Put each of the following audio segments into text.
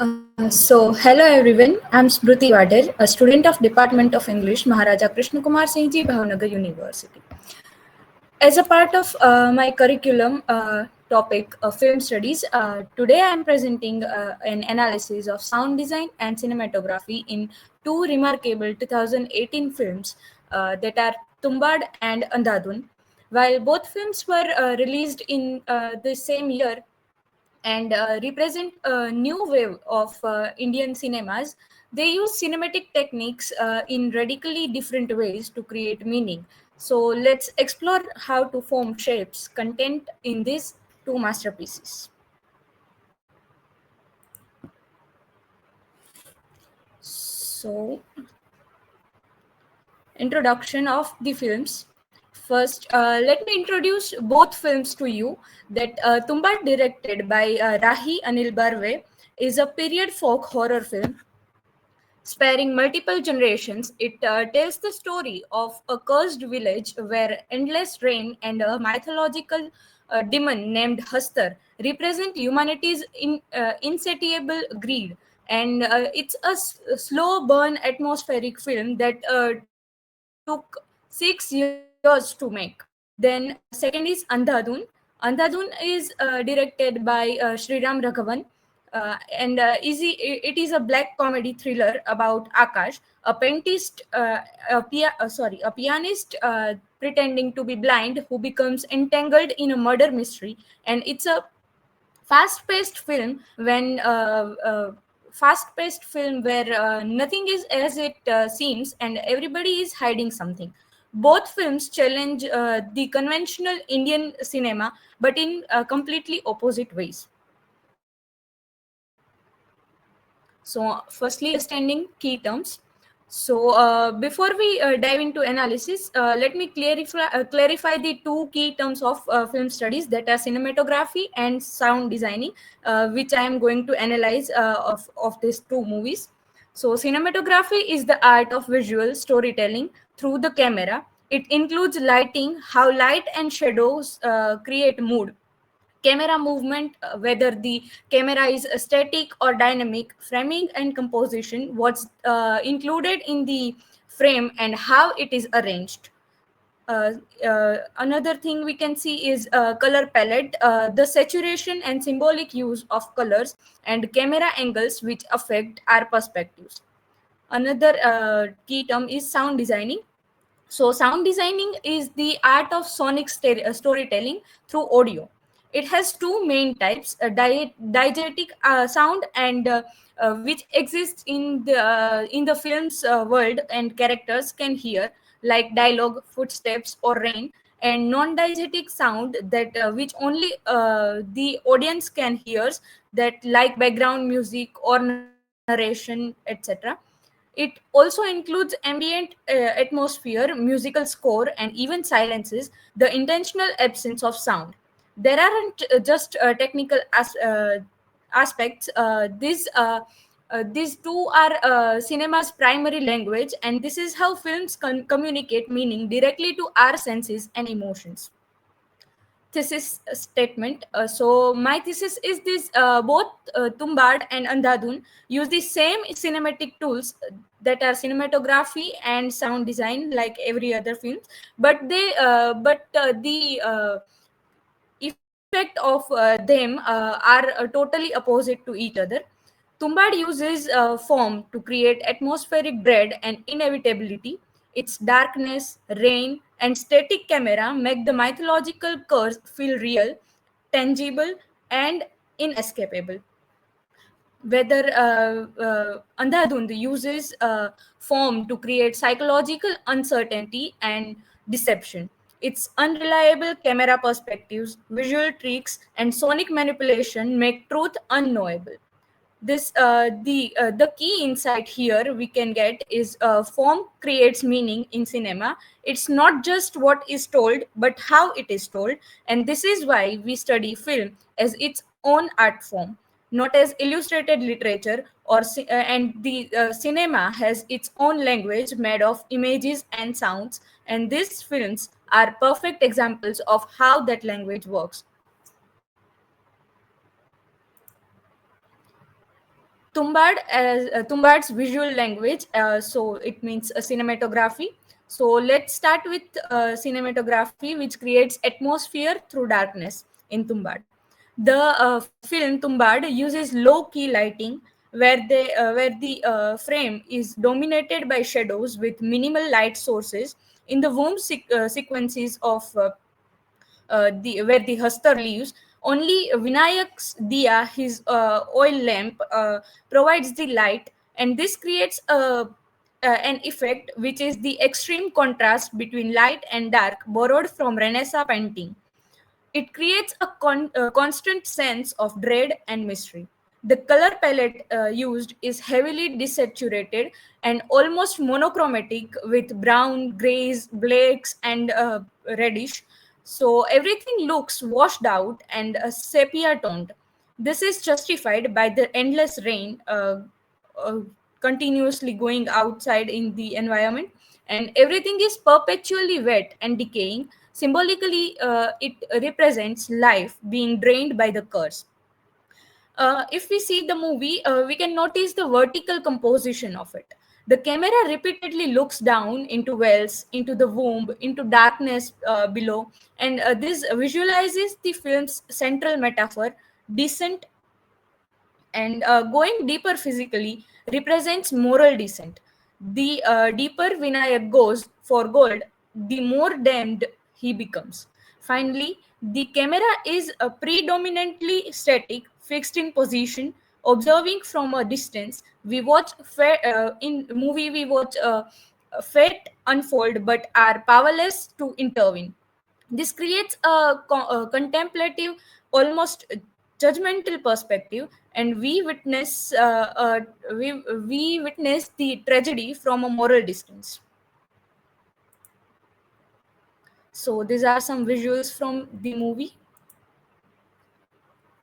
Hello everyone. I'm Smruti Wadar, a student of Department of English, Maharaja Krishna Kumar Singh Ji, Bhavnagar University. As a part of my curriculum topic, film studies, today I am presenting an analysis of sound design and cinematography in two remarkable 2018 films that are Tumbbad and Andhadhun. While both films were released in the same year, and represent a new wave of Indian cinemas. They use cinematic techniques in radically different ways to create meaning. So let's explore how to form shapes, content in these two masterpieces. So, introduction of the films. First, let me introduce both films to you. That Tumbbad, directed by Rahi Anil Barve, is a period folk horror film sparing multiple generations. It tells the story of a cursed village where endless rain and a mythological demon named Hastar represent humanity's insatiable greed. And it's a slow burn atmospheric film that took 6 years to make. Then second is Andhadhun. Andhadhun is directed by Sriram Raghavan, it is a black comedy thriller about Akash, a pianist, a pianist pretending to be blind who becomes entangled in a murder mystery, and it's a fast-paced film when fast-paced film where nothing is as it seems and everybody is hiding something. Both films challenge the conventional Indian cinema, but in completely opposite ways. So, firstly, understanding key terms. So, before we dive into analysis, let me clarify the two key terms of film studies, that are cinematography and sound designing, which I am going to analyze of these two movies. So, cinematography is the art of visual storytelling through the camera. It includes lighting, how light and shadows create mood, camera movement, whether the camera is static or dynamic, framing and composition, what's included in the frame and how it is arranged. uh, Another thing we can see is color palette, the saturation and symbolic use of colors and camera angles which affect our perspectives. Another key term is sound designing. So, sound designing is the art of sonic storytelling through audio. It has two main types: diegetic sound, and which exists in the film's world, and characters can hear, like dialogue, footsteps, or rain, and non-diegetic sound, that which only the audience can hear, that like background music or narration, etc. It also includes ambient atmosphere, musical score, and even silences, the intentional absence of sound. There aren't just technical aspects. These two are cinema's primary language, and this is how films communicate meaning directly to our senses and emotions. Thesis statement. So my thesis is this: both Tumbad and Andhadhun use the same cinematic tools, that are cinematography and sound design, like every other film, but the effect of them are totally opposite to each other. Tumbad uses form to create atmospheric dread and inevitability. Its darkness, rain, and static camera make the mythological curse feel real, tangible, and inescapable. Whether Andhadhund uses form to create psychological uncertainty and deception. Its unreliable camera perspectives, visual tricks, and sonic manipulation make truth unknowable. The key insight here we can get is form creates meaning in cinema. It's not just what is told, but how it is told, and this is why we study film as its own art form, not as illustrated literature, and the cinema has its own language made of images and sounds, and these films are perfect examples of how that language works. Tumbbad's visual language. So it means cinematography. So let's start with cinematography, which creates atmosphere through darkness in Tumbbad. The film Tumbbad uses low key lighting, where the frame is dominated by shadows with minimal light sources. In the sequences of the where the Hastar lives, only Vinayak's diya, his oil lamp, provides the light, and this creates an effect which is the extreme contrast between light and dark, borrowed from Renaissance painting. It creates a constant sense of dread and mystery. The color palette used is heavily desaturated and almost monochromatic with brown, grays, blacks, and reddish. So everything looks washed out and sepia toned. This is justified by the endless rain uh, continuously going outside in the environment, and everything is perpetually wet and decaying. Symbolically, it represents life being drained by the curse. If we see the movie, we can notice the vertical composition of it. The camera repeatedly looks down into wells, into the womb, into darkness below, and this visualizes the film's central metaphor, descent, and going deeper physically represents moral descent. The deeper Vinayak goes for gold, the more damned he becomes. Finally, the camera is predominantly static, fixed in position, observing from a distance. We watch in movie we watch fate unfold, but are powerless to intervene. This creates a contemplative, almost judgmental perspective, and we witness the tragedy from a moral distance. So these are some visuals from the movie.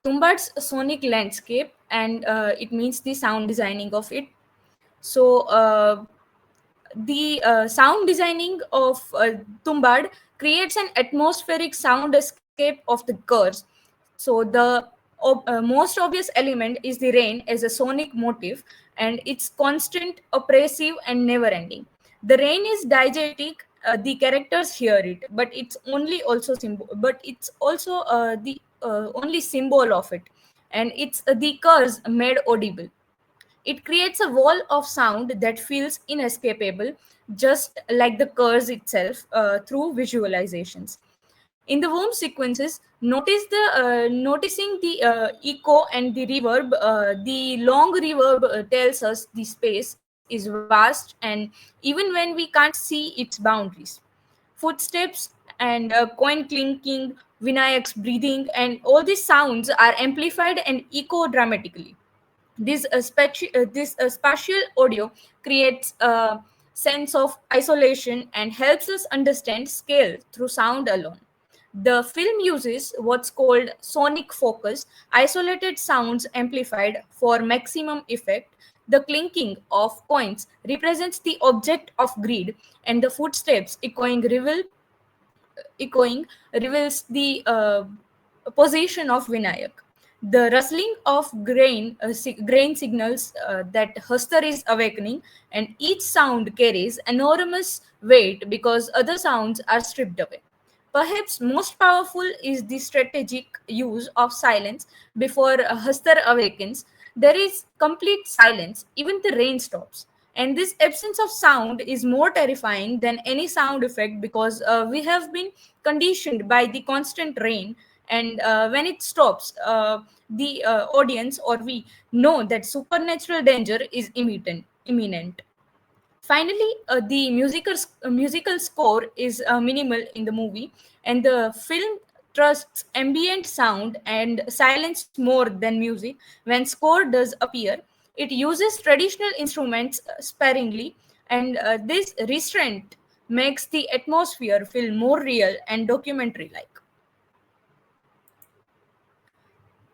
Tumbbad's sonic landscape, and it means the sound designing of it. So the sound designing of Tumbbad creates an atmospheric sound escape of the curse. So the most obvious element is the rain as a sonic motif, and it's constant, oppressive, and never ending. The rain is diegetic. The characters hear it, but it's also the only symbol of it, and it's the curse made audible. It creates a wall of sound that feels inescapable, just like the curse itself, through visualizations. In the womb sequences, noticing the echo and the reverb. The long reverb tells us the space is vast, and even when we can't see its boundaries. Footsteps and coin clinking, Vinayak's breathing, and all these sounds are amplified and echo dramatically. This spatial audio creates a sense of isolation and helps us understand scale through sound alone. The film uses what's called sonic focus, isolated sounds amplified for maximum effect. The clinking of coins represents the object of greed, and the footsteps echoing reveals the position of Vinayak. The rustling of grain signals that Hastar is awakening, and each sound carries enormous weight because other sounds are stripped away. Perhaps most powerful is the strategic use of silence before Hastar awakens. There is complete silence, even the rain stops. And this absence of sound is more terrifying than any sound effect because we have been conditioned by the constant rain. And when it stops, the audience or we know that supernatural danger is imminent. Finally, the musical score is minimal in the movie, and the film trusts ambient sound and silence more than music. When score does appear, it uses traditional instruments sparingly, and this restraint makes the atmosphere feel more real and documentary like.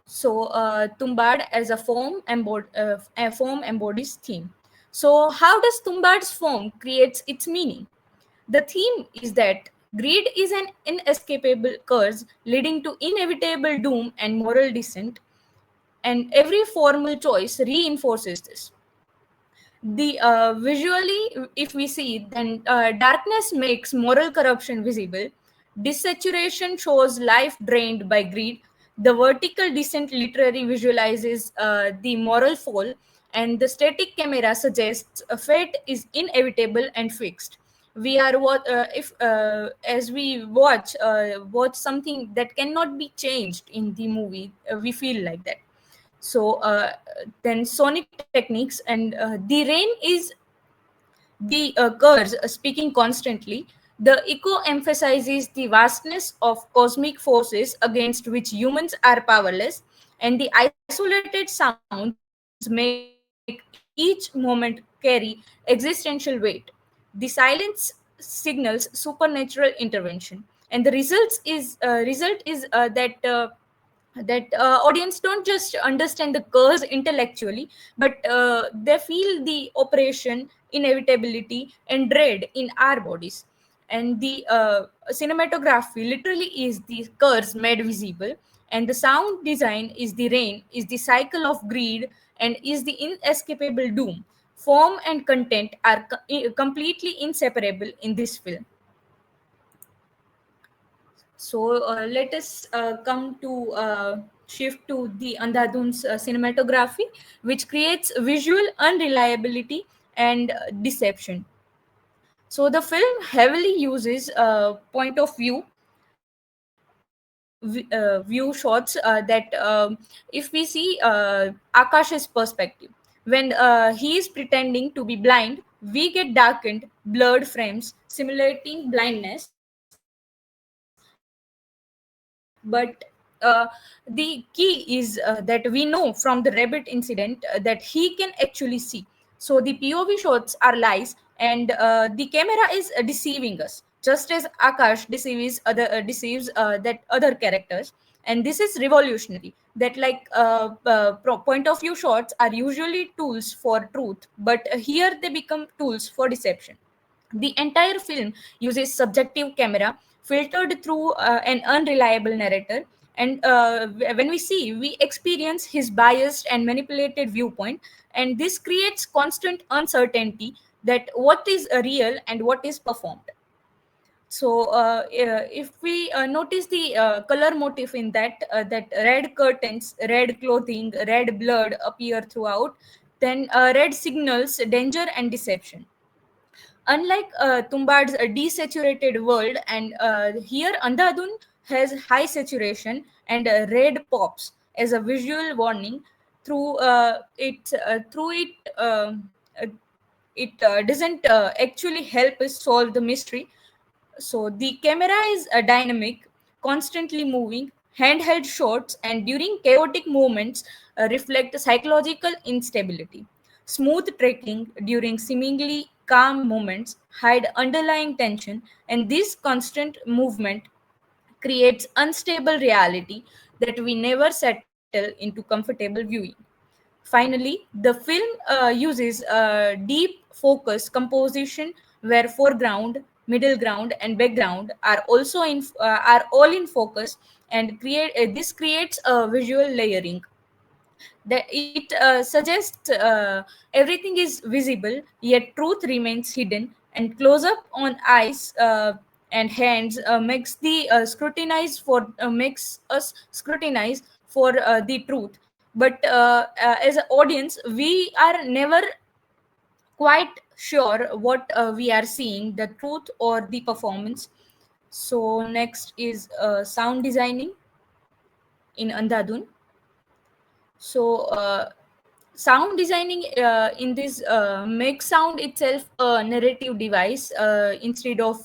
So Tumbad as a form embodies theme. So how does Tumbad's form creates its meaning? The theme is that greed is an inescapable curse leading to inevitable doom and moral descent. and every formal choice reinforces this. The visually, if we see, then darkness makes moral corruption visible. Desaturation shows life drained by greed. The vertical descent literally visualizes the moral fall, and the static camera suggests a fate is inevitable and fixed. We are what if as we watch something that cannot be changed in the movie, we feel like that. So then sonic techniques, and the rain is the curse speaking constantly. The echo emphasizes the vastness of cosmic forces against which humans are powerless, and the isolated sounds make each moment carry existential weight. The silence signals supernatural intervention, and the result is that audience don't just understand the curse intellectually, but they feel the operation, inevitability, and dread in our bodies. And the cinematography literally is the curse made visible, and the sound design is the rain, is the cycle of greed, and is the inescapable doom. Form and content are completely inseparable in this film. So let us come to shift to the Andhadhun's cinematography, which creates visual unreliability and deception. So the film heavily uses point of view shots that if we see Akash's perspective, when he is pretending to be blind, we get darkened, blurred frames simulating blindness. But the key is that we know from the rabbit incident that he can actually see. So the POV shots are lies, and the camera is deceiving us, just as Akash deceives that other characters. And this is revolutionary. That like point of view shots are usually tools for truth, but here they become tools for deception. The entire film uses subjective camera filtered through an unreliable narrator. And when we see, we experience his biased and manipulated viewpoint, and this creates constant uncertainty that what is real and what is performed. So if we notice the color motif in that red curtains, red clothing, red blood appear throughout, then red signals danger and deception. Unlike Tumbbad's desaturated world, and here Andhadhun has high saturation and red pops as a visual warning. Through it, uh, it doesn't actually help us solve the mystery. So the camera is dynamic, constantly moving, handheld shots, and during chaotic movements reflect psychological instability. Smooth tracking during seemingly calm moments hide underlying tension, and this constant movement creates unstable reality that we never settle into comfortable viewing. Finally, the film uses deep focus composition where foreground, middle ground, and background are all in focus, and create this creates a visual layering that it suggests everything is visible yet truth remains hidden, and close up on eyes and hands makes us scrutinize for the truth. But as an audience, we are never quite sure what we are seeing, the truth or the performance. So next is sound designing in Andhadhun. So sound designing in this makes sound itself a narrative device instead of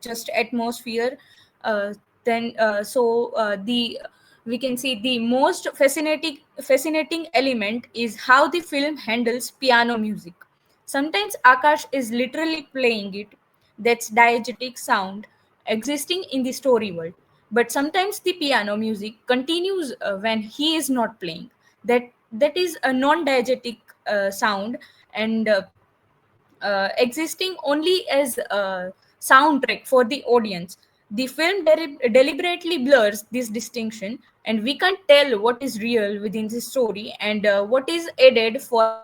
just atmosphere. Then the we can see the most fascinating element is how the film handles piano music. Sometimes Akash is literally playing it. That's diegetic sound existing in the story world. But sometimes the piano music continues when he is not playing. That is a non-diegetic sound, and existing only as a soundtrack for the audience. The film deliberately blurs this distinction, and we can't tell what is real within the story and what is added for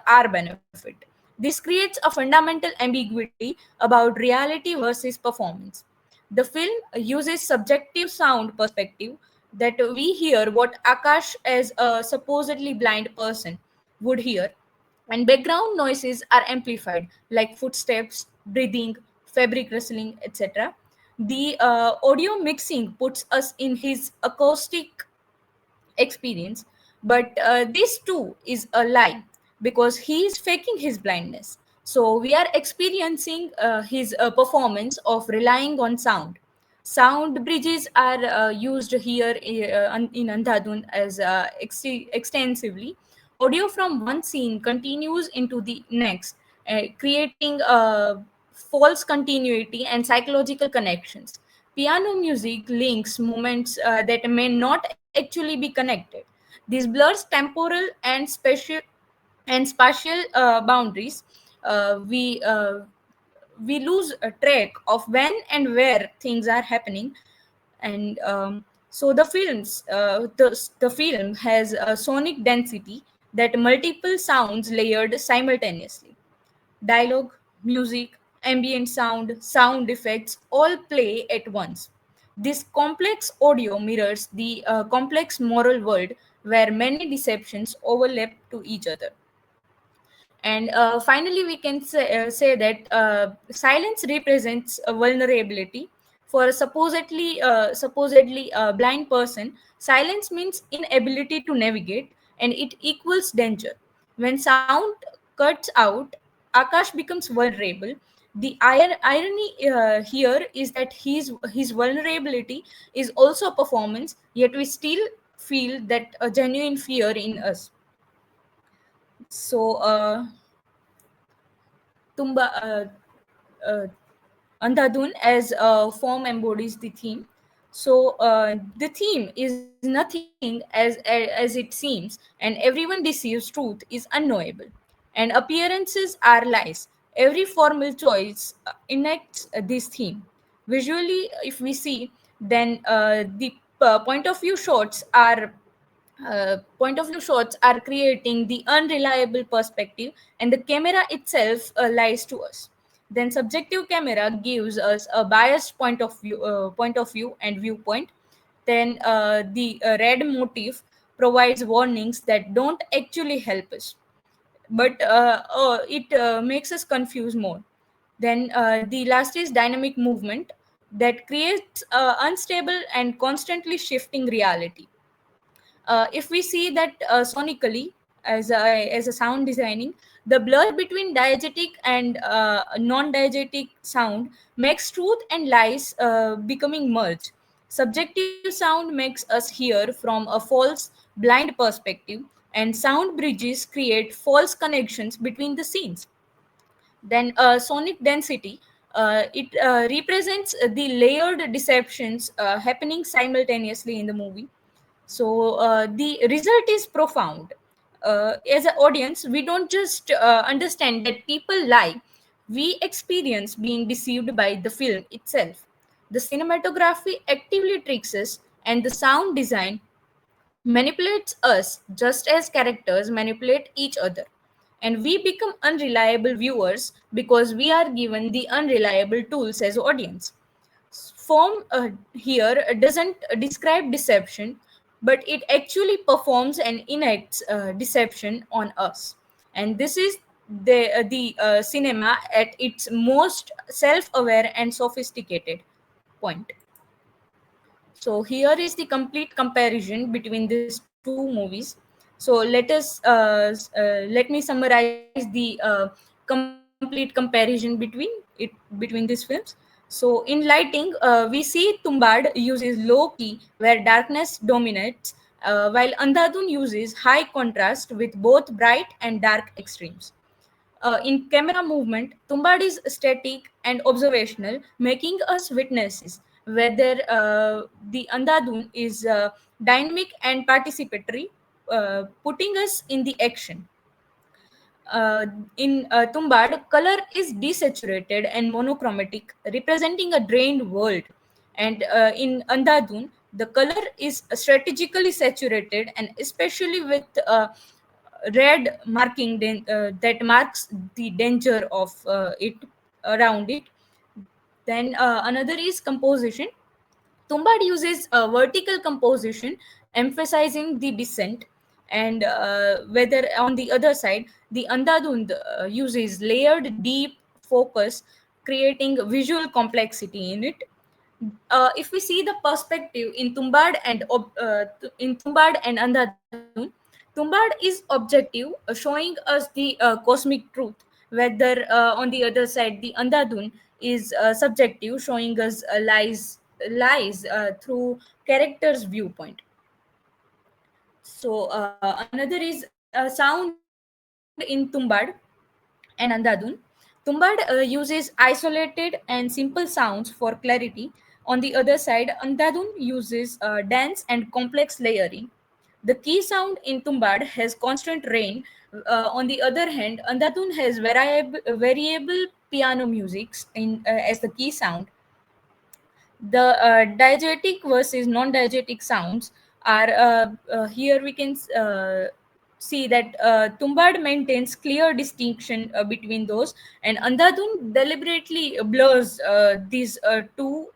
our benefit. This creates a fundamental ambiguity about reality versus performance. The film uses subjective sound perspective that we hear what Akash, as a supposedly blind person, would hear, and background noises are amplified like footsteps, breathing, fabric rustling, etc. The audio mixing puts us in his acoustic experience, but this too is a lie because he is faking his blindness. So we are experiencing his performance of relying on sound. Sound bridges are used here in Andhadhun as extensively. Audio from one scene continues into the next, creating false continuity and psychological connections. Piano music links moments that may not actually be connected. This blurs temporal and spatial boundaries. We lose a track of when and where things are happening, and so the film has a sonic density that multiple sounds layered simultaneously. Dialogue, music, ambient sound, sound effects all play at once. This complex audio mirrors the complex moral world where many deceptions overlap to each other. And finally, we can say that silence represents a vulnerability. For a supposedly blind person, silence means inability to navigate, and it equals danger. When sound cuts out, Akash becomes vulnerable. The irony here is that his vulnerability is also a performance, yet we still feel that a genuine fear in us. So, Tumba, uh, Andhadhun as a form embodies the theme. So the theme is nothing as it seems, and everyone deceives truth is unknowable, and appearances are lies. Every formal choice enacts this theme. Visually, if we see, then the point of view shots are creating the unreliable perspective, and the camera itself lies to us. Then subjective camera gives us a biased point of view and viewpoint. Then the red motif provides warnings that don't actually help us, but it makes us confuse more. Then the last is dynamic movement that creates unstable and constantly shifting reality. If we see that sonically, as a sound designing, the blur between diegetic and non-diegetic sound makes truth and lies becoming merged. Subjective sound makes us hear from a false blind perspective, and sound bridges create false connections between the scenes. Then sonic density, it represents the layered deceptions happening simultaneously in the movie. So the result is profound. As an audience, we don't just understand that people lie, we experience being deceived by the film itself. The cinematography actively tricks us, and the sound design manipulates us just as characters manipulate each other. And we become unreliable viewers because we are given the unreliable tools as audience. Form here doesn't describe deception, but it actually performs and enacts deception on us. And this is the cinema at its most self-aware and sophisticated point. So here is the complete comparison between these two movies. So let me summarize the complete comparison between these films. So in lighting, we see Tumbad uses low key where darkness dominates, while Andhadhun uses high contrast with both bright and dark extremes. In camera movement, Tumbad is static and observational, making us witnesses, whether the Andhadhun is dynamic and participatory, putting us in the action. In Tumbad, color is desaturated and monochromatic, representing a drained world. And in Andhadhun, the color is strategically saturated, and especially with red marking that marks the danger of it around it. Then another is composition. Tumbbad uses vertical composition, emphasizing the descent, and whether on the other side, the Andhadhund uses layered, deep focus, creating visual complexity in it. If we see the perspective in Tumbbad and Andhadhun, Tumbbad is objective, showing us the cosmic truth. Whether on the other side, the Andhadhun is subjective, showing us lies through character's viewpoint. So another is sound in Tumbbad and Andhadhun. Tumbbad uses isolated and simple sounds for clarity. On the other side, Andhadhun uses dense and complex layering. The key sound in Tumbbad has constant rain. On the other hand, Andhadhun has variable piano music as the key sound. The diegetic versus non-diegetic sounds are here we can see that Tumbbad maintains clear distinction between those, and Andhadhun deliberately blurs these two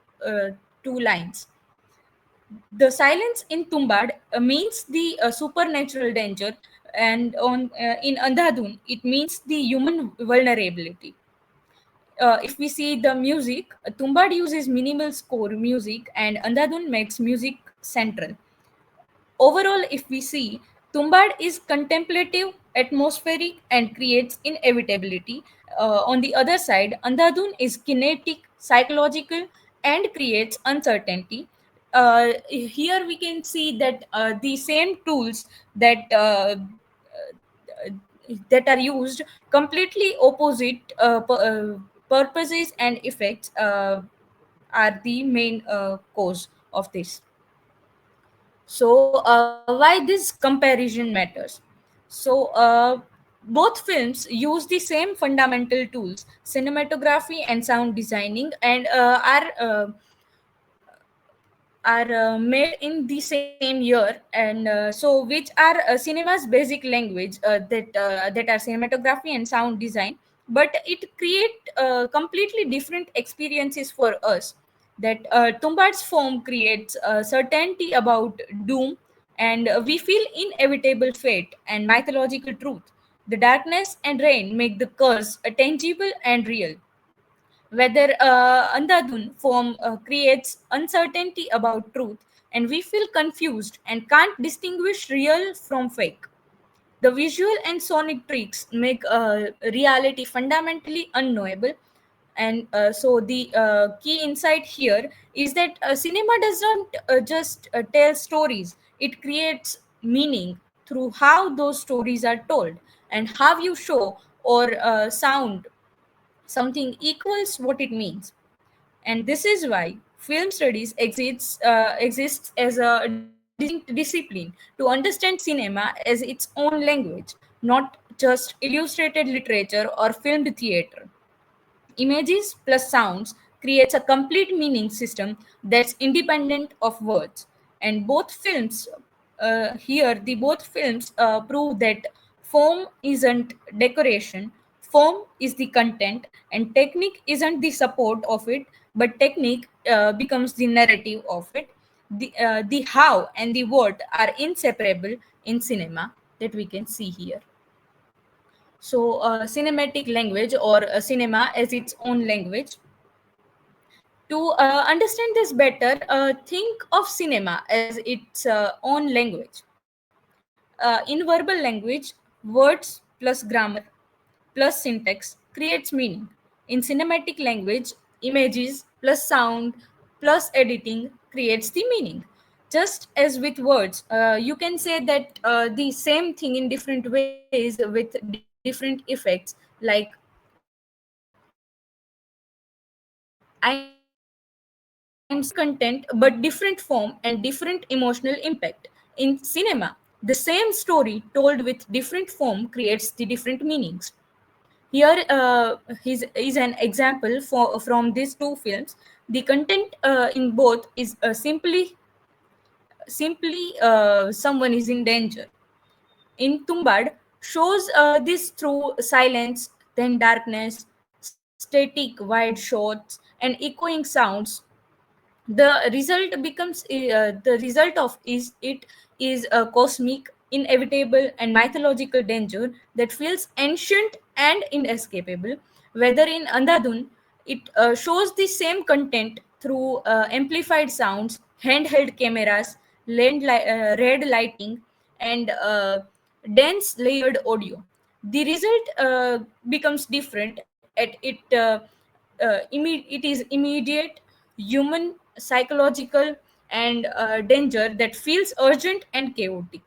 lines. The silence in Tumbbad means the supernatural danger, and in Andhadhun it means the human vulnerability. If we see the music, Tumbbad uses minimal score music and Andhadhun makes music central. Overall, if we see, Tumbbad is contemplative, atmospheric, and creates inevitability. On the other side, Andhadhun is kinetic, psychological, and creates uncertainty. Here we can see that the same tools that are used, completely opposite purposes and effects, are the main cause of this. So why this comparison matters? So both films use the same fundamental tools, cinematography and sound designing, and are made in the same year, and so which are cinema's basic language, that are cinematography and sound design, but it create completely different experiences for us. That Tumbbad's form creates certainty about doom, and we feel inevitable fate and mythological truth. The darkness and rain make the curse tangible and real. Whether Andhadhun form creates uncertainty about truth, and we feel confused and can't distinguish real from fake. The visual and sonic tricks make reality fundamentally unknowable. And so the key insight here is that cinema doesn't just tell stories, it creates meaning through how those stories are told, and how you show or sound something equals what it means. And this is why film studies exists as a distinct discipline to understand cinema as its own language, not just illustrated literature or filmed theater. Images plus sounds creates a complete meaning system that's independent of words. And both films prove that form isn't decoration, form is the content, and technique isn't the support of it, but technique becomes the narrative of it. The how and the what are inseparable in cinema, that we can see here. So cinematic language, or cinema as its own language. To understand this better, think of cinema as its own language. In verbal language, words plus grammar plus syntax creates meaning. In cinematic language, images plus sound plus editing creates the meaning. Just as with words, you can say that the same thing in different ways with different effects, like I'm saying the same content but different form and different emotional impact. In cinema, the same story told with different form creates the different meanings. Here is an example from these two films. The content in both is simply someone is in danger. In Tumbad shows this through silence, then darkness, static wide shots, and echoing sounds. The result of is it is a cosmic, inevitable, and mythological danger that feels ancient and inescapable. Whether in Andhadhun, it shows the same content through amplified sounds, handheld cameras, red lighting, and dense layered audio. The result becomes different. It is immediate, human, psychological, and danger that feels urgent and chaotic.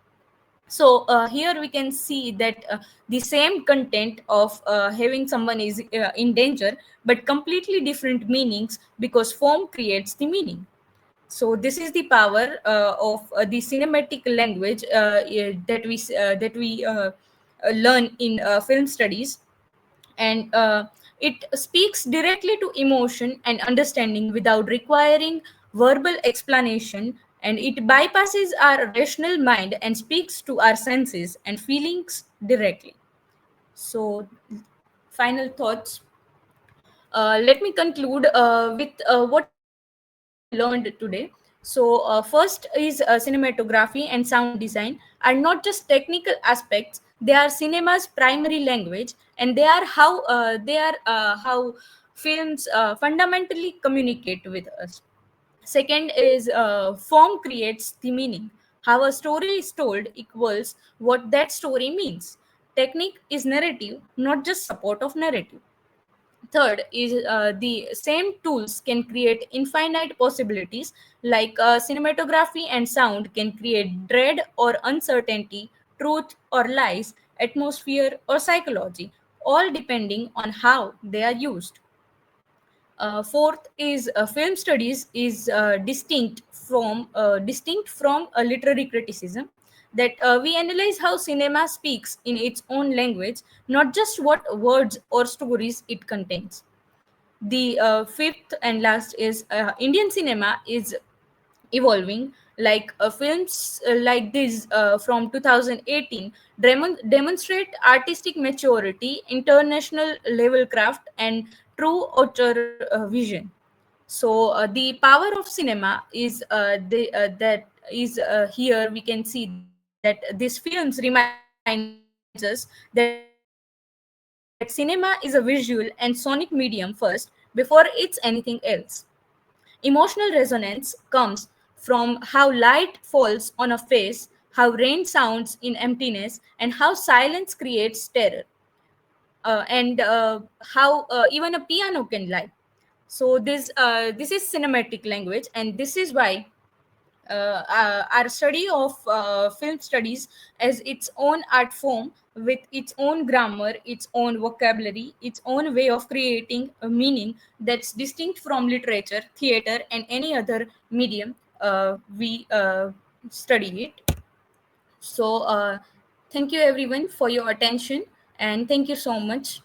So here we can see that the same content of having someone is in danger, but completely different meanings, because form creates the meaning. So this is the power of the cinematic language that we learn in film studies. And it speaks directly to emotion and understanding without requiring verbal explanation, and it bypasses our rational mind and speaks to our senses and feelings directly. So, final thoughts. Let me conclude with what we learned today. So, first is cinematography and sound design are not just technical aspects; they are cinema's primary language, and they are how films fundamentally communicate with us. Second is form creates the meaning. How a story is told equals what that story means. Technique is narrative, not just support of narrative. Third is the same tools can create infinite possibilities, like cinematography and sound can create dread or uncertainty, truth or lies, atmosphere or psychology, all depending on how they are used. Fourth is film studies is distinct from literary criticism, that we analyze how cinema speaks in its own language, not just what words or stories it contains. The fifth and last is Indian cinema is evolving, like films like this from 2018 demonstrate artistic maturity, international level craft, and true author vision. So the power of cinema is that is here we can see that these films reminds us that cinema is a visual and sonic medium first before it's anything else. Emotional resonance comes from how light falls on a face, how rain sounds in emptiness, and how silence creates terror. And how even a piano can lie. So this is cinematic language, and this is why our study of film studies as its own art form, with its own grammar, its own vocabulary, its own way of creating a meaning that's distinct from literature, theater, and any other medium we study it. So thank you everyone for your attention, and thank you so much.